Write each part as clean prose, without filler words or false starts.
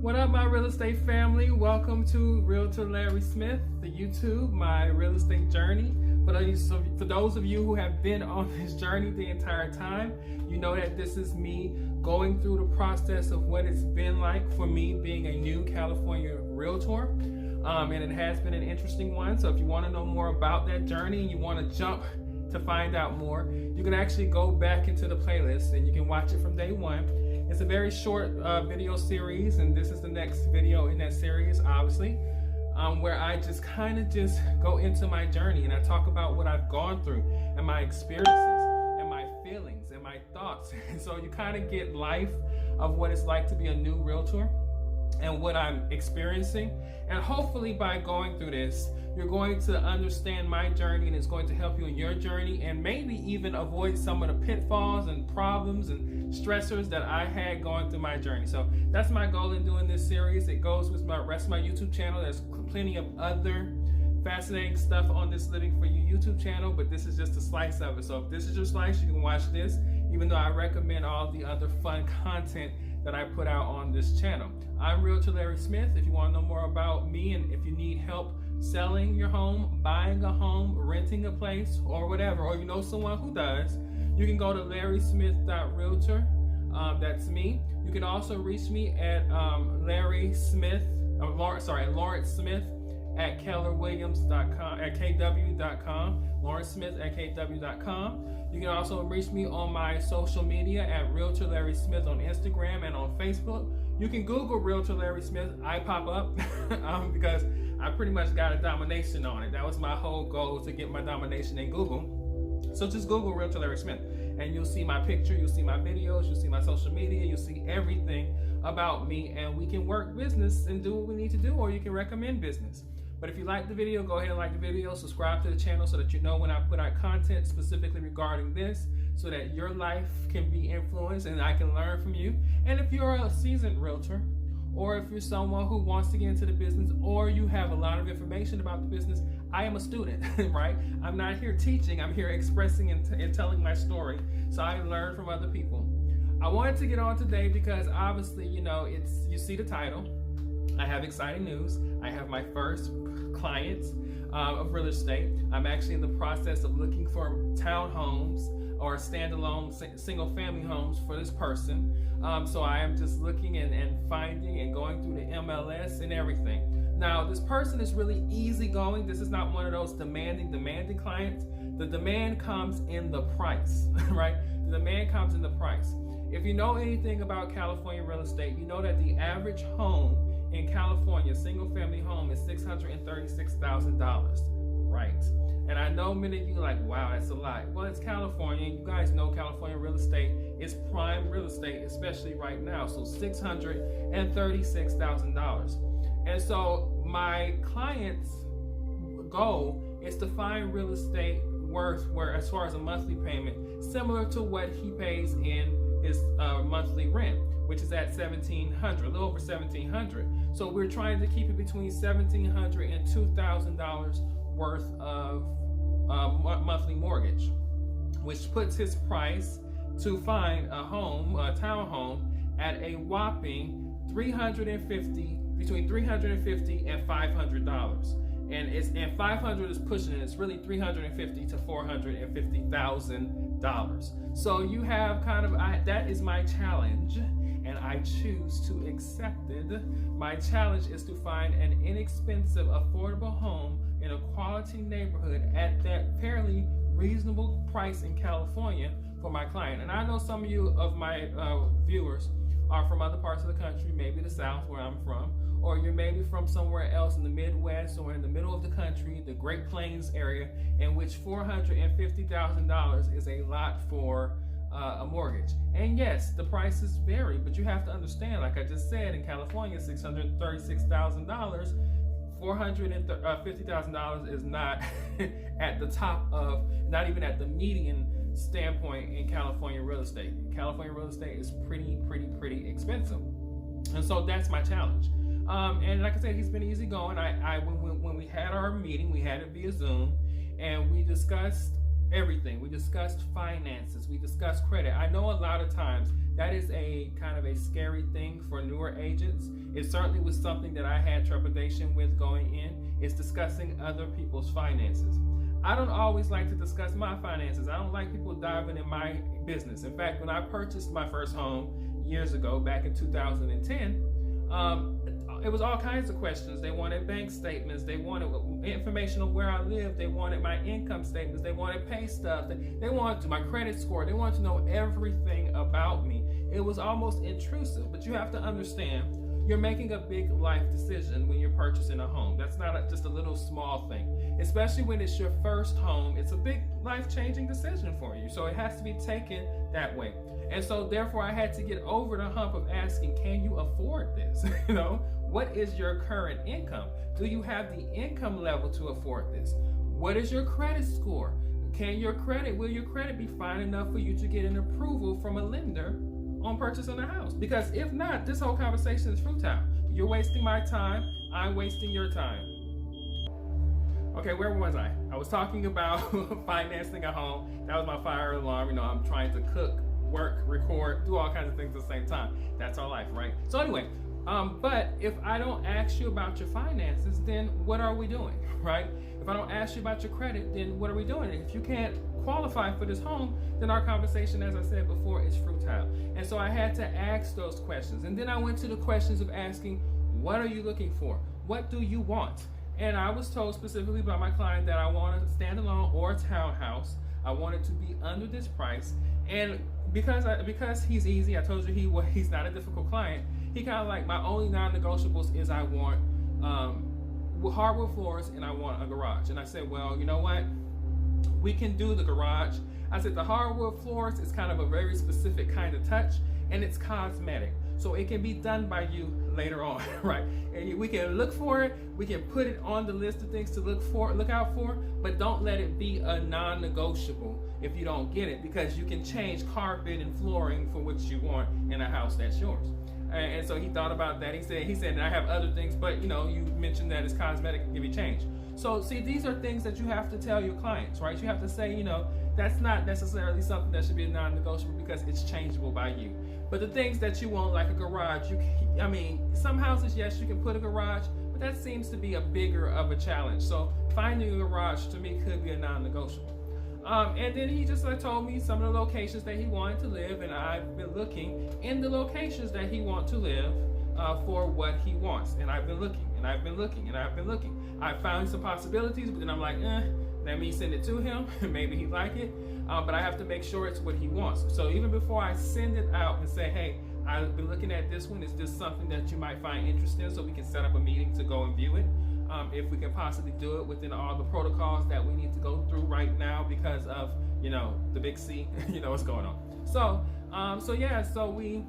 What up, my real estate family? Welcome to Realtor Larry Smith, the YouTube, my real estate journey. For those of you who have been on this journey the entire time, you know that this is me going through the process of what it's been like for me being a new California realtor. And it has been an interesting one. So if you want to know more about that journey and you want to jump to find out more, you can actually go back into the playlist and you can watch it from day one. It's a very short video series, and this is the next video in that series, obviously, where I just go into my journey and I talk about what I've gone through and my experiences and my feelings and my thoughts. And so you kind of get life of what it's like to be a new realtor and what I'm experiencing. And hopefully by going through this, you're going to understand my journey, and it's going to help you in your journey, and maybe even avoid some of the pitfalls and problems and stressors that I had going through my journey. So that's my goal in doing this series. It goes with the rest of my YouTube channel. There's plenty of other fascinating stuff on this Living For You YouTube channel, but this is just a slice of it. So if this is your slice, you can watch this, even though I recommend all the other fun content that I put out on this channel. I'm Realtor Larry Smith. If you want to know more about me, and if you need help selling your home, buying a home, renting a place, or whatever, or you know someone who does, you can go to larrysmith.realtor. That's me. You can also reach me at Lawrence Smith at kellerwilliams.com, at kw.com, Lawrence Smith at kw.com. You can also reach me on my social media at Realtor Larry Smith on Instagram and on Facebook. You can Google Realtor Larry Smith. I pop up because I pretty much got a domination on it. That was my whole goal, to get my domination in Google. So just Google Realtor Larry Smith and you'll see my picture, you'll see my videos, you'll see my social media, you'll see everything about me, and we can work business and do what we need to do, or you can recommend business. But if you like the video, go ahead and like the video, subscribe to the channel so that you know when I put out content specifically regarding this, so that your life can be influenced and I can learn from you. And if you're a seasoned realtor, or if you're someone who wants to get into the business, or you have a lot of information about the business, I am a student, right? I'm not here teaching, I'm here expressing and telling my story, so I learn from other people. I wanted to get on today because obviously, you see the title. I have exciting news. I have my first clients of real estate. I'm actually in the process of looking for townhomes or standalone single family homes for this person. So I am just looking and finding and going through the MLS and everything. Now, this person is really easygoing. This is not one of those demanding clients. The demand comes in the price, right? The demand comes in the price. If you know anything about California real estate, you know that the average home in California, single family home, is $636,000, right? And I know many of you are like, wow, that's a lot. Well, it's California. You guys know California real estate is prime real estate, especially right now. So $636,000. And so my client's goal is to find real estate worth, where as far as a monthly payment, similar to what he pays in his monthly rent, which is at $1,700, a little over $1,700. So we're trying to keep it between $1,700 and $2,000 worth of monthly mortgage, which puts his price to find a home, a townhome, at a whopping between $350 and $500. And 500 is pushing it. It's really $350 to $450,000. So you have that is my challenge, and I choose to accept it. My challenge is to find an inexpensive, affordable home in a quality neighborhood at that fairly reasonable price in California for my client. And I know some of you of my viewers are from other parts of the country, maybe the South where I'm from, or you're maybe from somewhere else in the Midwest or in the middle of the country, the Great Plains area, in which $450,000 is a lot for a mortgage. And yes, the prices vary, but you have to understand, like I just said, in California, $636,000, $450,000 is not at the top of, not even at the median standpoint in California real estate. California real estate is pretty expensive. And so that's my challenge. And like I said, he's been easygoing. When we had our meeting, we had it via Zoom, and we discussed everything. We discussed finances. We discussed credit. I know a lot of times that is a kind of a scary thing for newer agents. It certainly was something that I had trepidation with going in, is discussing other people's finances. I don't always like to discuss my finances. I don't like people diving in my business. In fact, when I purchased my first home years ago, back in 2010, it was all kinds of questions. They wanted bank statements. They wanted information on where I lived. They wanted my income statements. They wanted pay stubs. They wanted my credit score. They wanted to know everything about me. It was almost intrusive, but you have to understand, you're making a big life decision when you're purchasing a home. That's not just a little small thing. Especially when it's your first home, it's a big life-changing decision for you. So it has to be taken that way. And so therefore I had to get over the hump of asking, can you afford this? What is your current income? Do you have the income level to afford this? What is your credit score? Will your credit be fine enough for you to get an approval from a lender on purchasing a house? Because if not, this whole conversation is futile. You're wasting my time. I'm wasting your time. Okay, where was I? I was talking about financing a home. That was my fire alarm. I'm trying to cook, work, record, do all kinds of things at the same time. That's our life, right? So anyway, but if I don't ask you about your finances, then what are we doing, right? If I don't ask you about your credit, then what are we doing? If you can't qualify for this home, then our conversation, as I said before, is futile. And so I had to ask those questions. And then I went to the questions of asking, what are you looking for? What do you want? And I was told specifically by my client that I wanted a standalone or a townhouse. I wanted to be under this price. And because he's easy, I told you he's not a difficult client. He kind of like, my only non-negotiables is I want hardwood floors and I want a garage. And I said, well, you know what? We can do the garage. I said the hardwood floors is kind of a very specific kind of touch, and it's cosmetic. So it can be done by you later on, right? And we can look for it. We can put it on the list of things to look out for, but don't let it be a non-negotiable if you don't get it, because you can change carpet and flooring for what you want in a house that's yours. And so he thought about that. He said, I have other things, but you mentioned that it's cosmetic and can be changed. So see, these are things that you have to tell your clients, right? You have to say, that's not necessarily something that should be non-negotiable because it's changeable by you. But the things that you want, like a garage, some houses, yes, you can put a garage, but that seems to be a bigger of a challenge. So finding a garage to me could be a non-negotiable. And then he just told me some of the locations that he wanted to live, and I've been looking in the locations that he wants to live for what he wants. And I've been looking, and I've been looking, and I've been looking. I found some possibilities, but then I'm like, let me send it to him. Maybe he like it, but I have to make sure it's what he wants. So even before I send it out and say, hey, I've been looking at this one, is this something that you might find interesting, so we can set up a meeting to go and view it? If we can possibly do it within all the protocols that we need to go through right now because of, the big C, what's going on. So we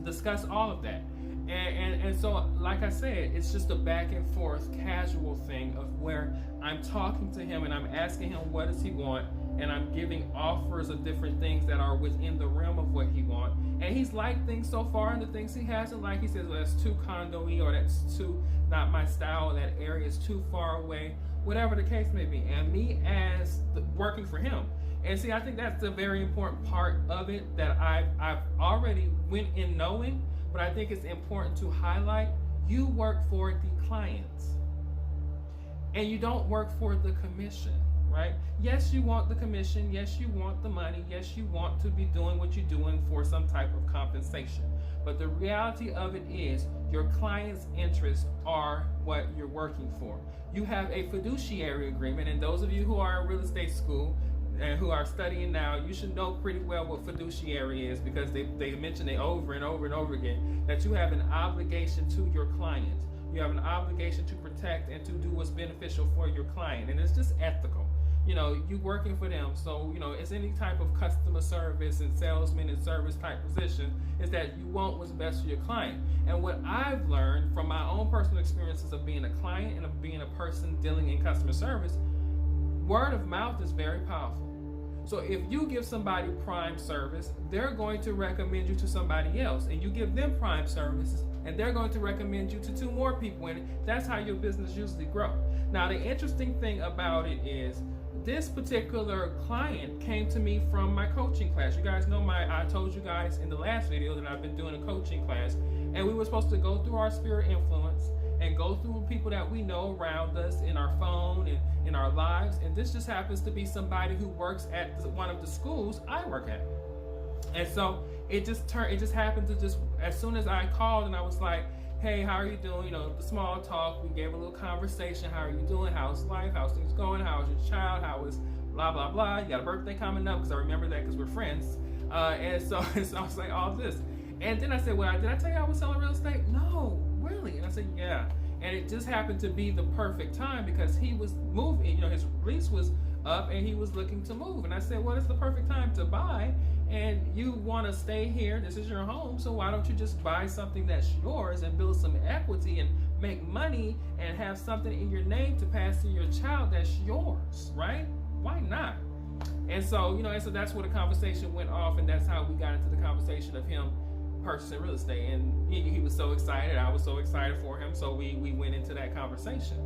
discuss all of that. And so, like I said, it's just a back and forth casual thing of where I'm talking to him and I'm asking him what does he want, and I'm giving offers of different things that are within the realm of what he wants. And he's liked things so far, and the things he hasn't liked, he says, well, that's too condo-y, or that's too not my style, or that area is too far away, whatever the case may be. And me as working for him. And see, I think that's a very important part of it that I've already went in knowing, but I think it's important to highlight. You work for the clients, and you don't work for the commission. Right? Yes, you want the commission. Yes, you want the money. Yes, you want to be doing what you're doing for some type of compensation. But the reality of it is your client's interests are what you're working for. You have a fiduciary agreement, and those of you who are in real estate school and who are studying now, you should know pretty well what fiduciary is, because they mention it over and over and over again, that you have an obligation to your client. You have an obligation to protect and to do what's beneficial for your client, and it's just ethical. You working for them, so it's any type of customer service and salesman and service type position, is that you want what's best for your client. And what I've learned from my own personal experiences of being a client and of being a person dealing in customer service, word of mouth is very powerful. So if you give somebody prime service, they're going to recommend you to somebody else, and you give them prime services, and they're going to recommend you to 2 more people, and that's how your business usually grows. Now, the interesting thing about it is this particular client came to me from my coaching class. You guys know I told you guys in the last video that I've been doing a coaching class, and we were supposed to go through our sphere influence and go through people that we know around us in our phone and in our lives. And this just happens to be somebody who works at one of the schools I work at. And so it just happened to just, as soon as I called and I was like, hey, how are you doing? You know, the small talk, we gave a little conversation. How are you doing? How's life? How's things going? How's your child? How is blah, blah, blah. You got a birthday coming up, because I remember that because we're friends. And so I was like, all this. And then I said, well, did I tell you I was selling real estate? No, really? And I said, yeah. And it just happened to be the perfect time because he was moving. You know, his lease was up and he was looking to move. And I said, well, it's the perfect time to buy. And you want to stay here. This is your home. So why don't you just buy something that's yours and build some equity and make money and have something in your name to pass to your child that's yours, right? Why not? And so, you know, and so that's where the conversation went off, and that's how we got into the conversation of him purchasing real estate. And he was so excited. I was so excited for him. So we went into that conversation.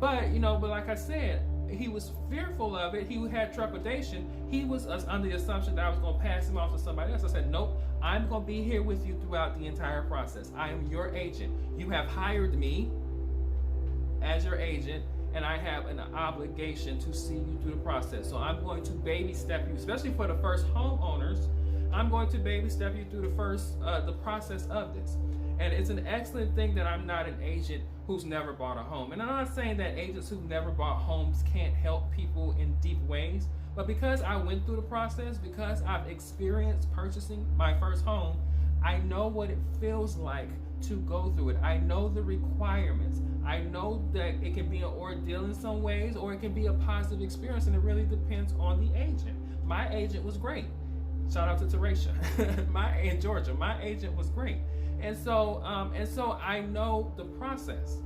But like I said, he was fearful of it. He had trepidation. He was under the assumption that I was going to pass him off to somebody else. I said, nope, I'm going to be here with you throughout the entire process. I am your agent. You have hired me as your agent, and I have an obligation to see you through the process. So I'm going to baby step you, especially for the first homeowners. I'm going to baby step you through the process of this. And it's an excellent thing that I'm not an agent who's never bought a home. And I'm not saying that agents who've never bought homes can't help people in deep ways, but because I went through the process, because I've experienced purchasing my first home, I know what it feels like to go through it. I know the requirements. I know that it can be an ordeal in some ways, or it can be a positive experience, and it really depends on the agent. My agent was great. Shout out to Teresha. In Georgia, my agent was great. And so I know the process.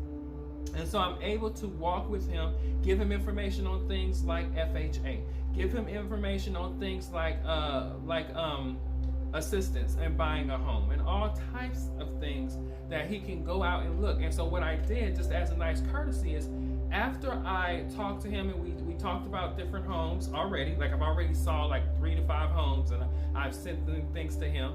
And so I'm able to walk with him, give him information on things like FHA, give him information on things like assistance and buying a home, and all types of things that he can go out and look. And so what I did, just as a nice courtesy, is after I talked to him and we talked about different homes already, like I've already saw like 3 to 5 homes, and I've sent them things to him.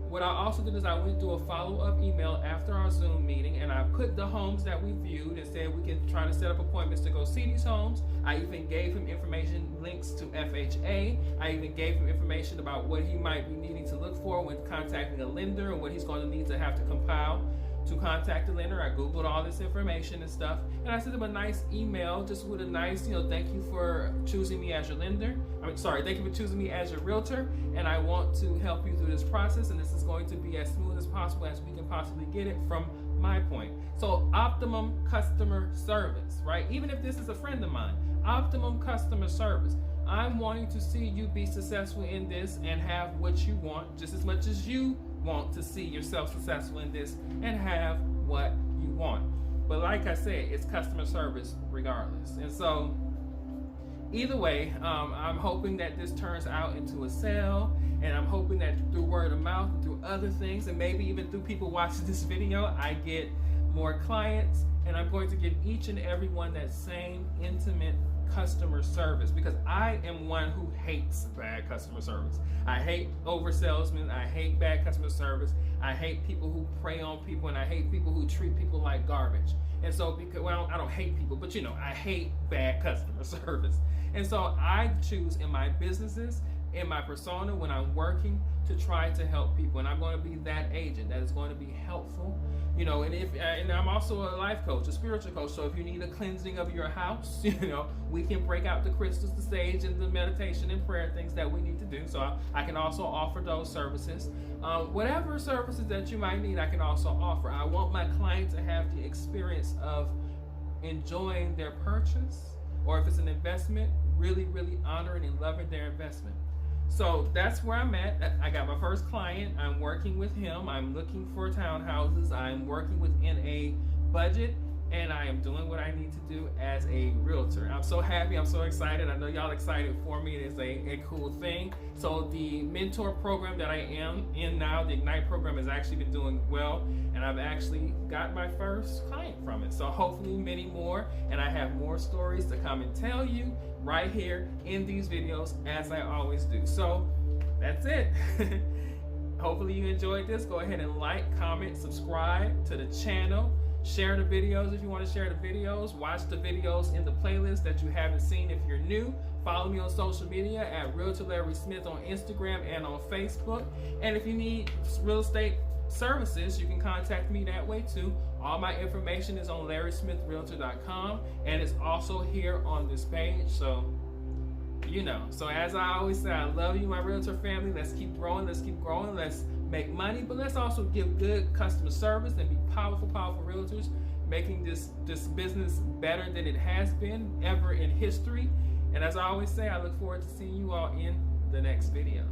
What I also did is I went through a follow-up email after our Zoom meeting, and I put the homes that we viewed and said we can try to set up appointments to go see these homes. I even gave him information, links to FHA. I even gave him information about what he might be needing to look for when contacting a lender, and what he's going to need to have to compile to contact the lender. I Googled all this information and stuff, and I sent him a nice email just with a nice, thank you for choosing me as your lender. Thank you for choosing me as your realtor, and I want to help you through this process, and this is going to be as smooth as possible as we can possibly get it from my point. So optimum customer service, right? Even if this is a friend of mine, optimum customer service. I'm wanting to see you be successful in this and have what you want just as much as you want to see yourself successful in this and have what you want. But like I said, it's customer service regardless. And so either way, I'm hoping that this turns out into a sale, and I'm hoping that through word of mouth and through other things, and maybe even through people watching this video, I get more clients, and I'm going to give each and every one that same intimate customer service, because I am one who hates bad customer service. I hate over salesmen. I hate bad customer service. I hate people who prey on people, and I hate people who treat people like garbage. And so, I don't hate people, but I hate bad customer service. And so I choose in my businesses, in my persona, when I'm working, to try to help people. And I'm going to be that agent that is going to be helpful. And I'm also a life coach, a spiritual coach. So if you need a cleansing of your house, we can break out the crystals, the sage, and the meditation and prayer things that we need to do. So I can also offer those services. Whatever services that you might need, I can also offer. I want my client to have the experience of enjoying their purchase, or if it's an investment, really, really honoring and loving their investment. So that's where I'm at. I got my first client. I'm working with him. I'm looking for townhouses. I'm working within a budget, and I am doing what I need to do as a realtor. I'm so happy, I'm so excited. I know y'all excited for me. It is a cool thing. So the mentor program that I am in now, the Ignite program, has actually been doing well, and I've actually got my first client from it. So hopefully many more, and I have more stories to come and tell you right here in these videos, as I always do. So that's it. Hopefully you enjoyed this. Go ahead and like, comment, subscribe to the channel. Share the videos if you want to share the videos. Watch the videos in the playlist that you haven't seen if you're new. Follow me on social media at Realtor Larry Smith on Instagram and on Facebook. And if you need real estate services, you can contact me that way too. All my information is on LarrySmithRealtor.com, and it's also here on this page. So, you know. So as I always say, I love you, my realtor family. Let's keep growing. Let's keep growing. Let's make money, but let's also give good customer service and be powerful realtors, making this business better than it has been ever in history. And as I always say, I look forward to seeing you all in the next video.